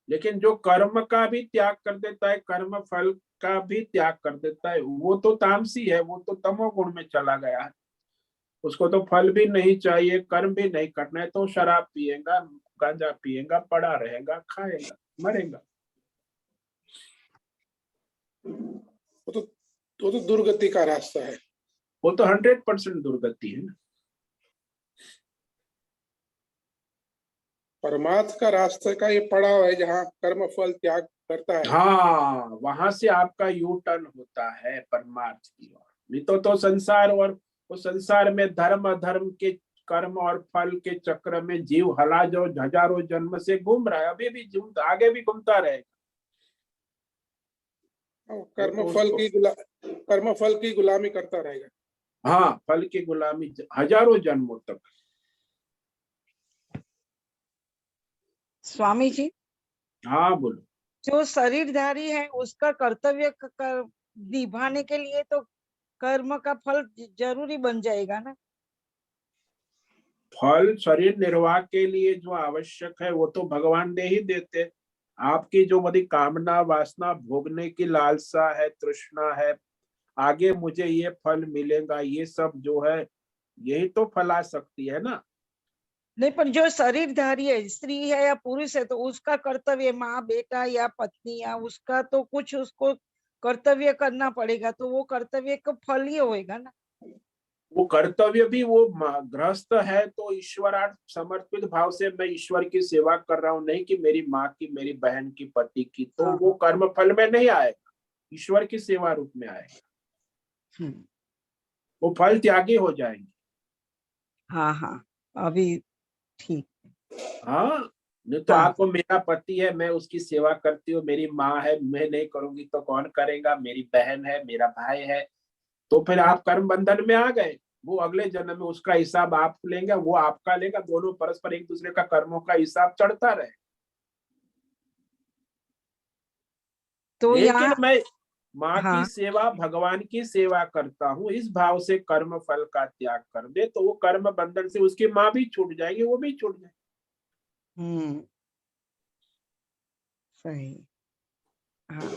Speaker 1: लेकिन जो कर्म का भी त्याग कर देता है, कर्म फल का भी त्याग कर देता है, वो तो तामसी है, वो तो तमोगुण में चला गया है। उसको तो फल भी नहीं चाहिए, कर्म भी नहीं करना है, तो शराब पिएगा, गांजा पिएगा, पड़ा रहेगा, खाएगा, मरेगा।
Speaker 2: वो तो दुर्गति का रास्ता है।
Speaker 1: वो तो 100% दुर्गति है ना।
Speaker 2: परमार्थ का रास्ते का ये पड़ाव है जहाँ कर्म फल त्याग करता है।
Speaker 1: हाँ, वहां से आपका यू टर्न होता है परमार्थ की ओर। नहीं तो संसार, और वो संसार में धर्म अधर्म के कर्म और फल के चक्र में जीव हला जो हजारों जन्म से घूम रहा है, अभी भी घूमता, आगे भी घूमता रहेगा।
Speaker 2: कर्म फल की गुलामी करता रहेगा।
Speaker 1: हाँ, फल की गुलामी हजारों जन्मों तक।
Speaker 3: स्वामी जी,
Speaker 1: हाँ बोलो।
Speaker 3: जो शरीरधारी है उसका कर्तव्य निभाने के लिए तो कर्म का फल जरूरी बन जाएगा ना।
Speaker 1: फल शरीर निर्वाह के लिए जो आवश्यक है वो तो भगवान दे ही देते। आपकी जो बड़ी कामना वासना, भोगने की लालसा है, तृष्णा है, आगे मुझे ये फल मिलेगा, ये सब जो है यही तो फला सकती है ना।
Speaker 3: नहीं, पर जो शरीरधारी है, स्त्री है या पुरुष है, तो उसका कर्तव्य, माँ बेटा या पत्नी या उसका तो कुछ उसको कर्तव्य करना पड़ेगा, तो वो कर्तव्य का फल ही होएगा ना।
Speaker 1: वो कर्तव्य भी, वो गृहस्थ है तो ईश्वरार्थ समर्पित भाव से मैं ईश्वर की सेवा कर रहा हूँ, नहीं कि मेरी माँ की, मेरी बहन की, पति की, तो वो कर्म फल में नहीं आएगा, ईश्वर की सेवा रूप में आएगा। वो फल त्यागी हो जाएंगे।
Speaker 3: हाँ हाँ, अभी ठीक।
Speaker 1: हाँ, नहीं तो
Speaker 3: हाँ,
Speaker 1: आपको मेरा पति है, मैं उसकी सेवा करती हूँ, मेरी माँ है, मैं नहीं करूंगी तो कौन करेगा, मेरी बहन है, मेरा भाई है, तो फिर आप कर्म बंधन में आ गए। वो अगले जन्म में उसका हिसाब आप लेंगे, वो आपका लेगा, दोनों परस्पर एक दूसरे का कर्मों का हिसाब चढ़ता रहे।
Speaker 3: तो
Speaker 1: लेकिन
Speaker 3: यहाँ
Speaker 1: मैं माँ की
Speaker 3: हाँ,
Speaker 1: सेवा, भगवान की सेवा करता हूँ, इस भाव से कर्म फल का त्याग कर दे, तो वो कर्म बंधन से उसकी माँ भी छूट जाएगी, वो भी छूट जाएगी।
Speaker 3: सही। हाँ,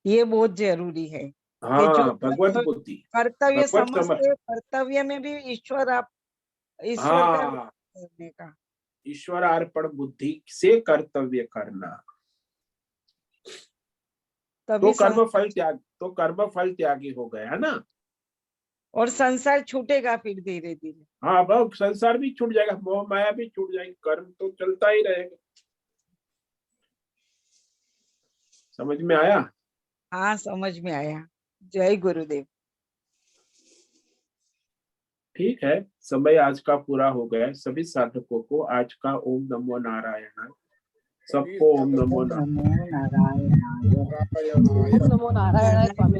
Speaker 3: ये बहुत जरूरी है कि जो
Speaker 1: हाँ, भगवत बुद्धि,
Speaker 3: कर्तव्य
Speaker 1: भगवत समझ।
Speaker 3: समझते, कर्तव्य में भी ईश्वर का
Speaker 1: हाँ,
Speaker 3: करने का।
Speaker 1: ईश्वर अर्पण बुद्धि से कर्तव्य करना, तो
Speaker 3: तभी
Speaker 1: कर्म फल त्याग, तो कर्म फल त्यागी हो गया ना।
Speaker 3: और संसार छूटेगा फिर धीरे धीरे।
Speaker 1: हाँ, अब संसार भी छूट जाएगा, मोह माया भी छूट जाएगी, कर्म तो चलता ही रहेगा। समझ में आया?
Speaker 3: हाँ, समझ में आया। जय गुरुदेव।
Speaker 1: ठीक है, समय आज का पूरा हो गया। सभी साधकों को आज का ओम नमो नारायण, सबको ओम नमो नारायण।
Speaker 3: नमो नारायण।
Speaker 2: नारायण।
Speaker 4: ओम नमो नारायण स्वामी।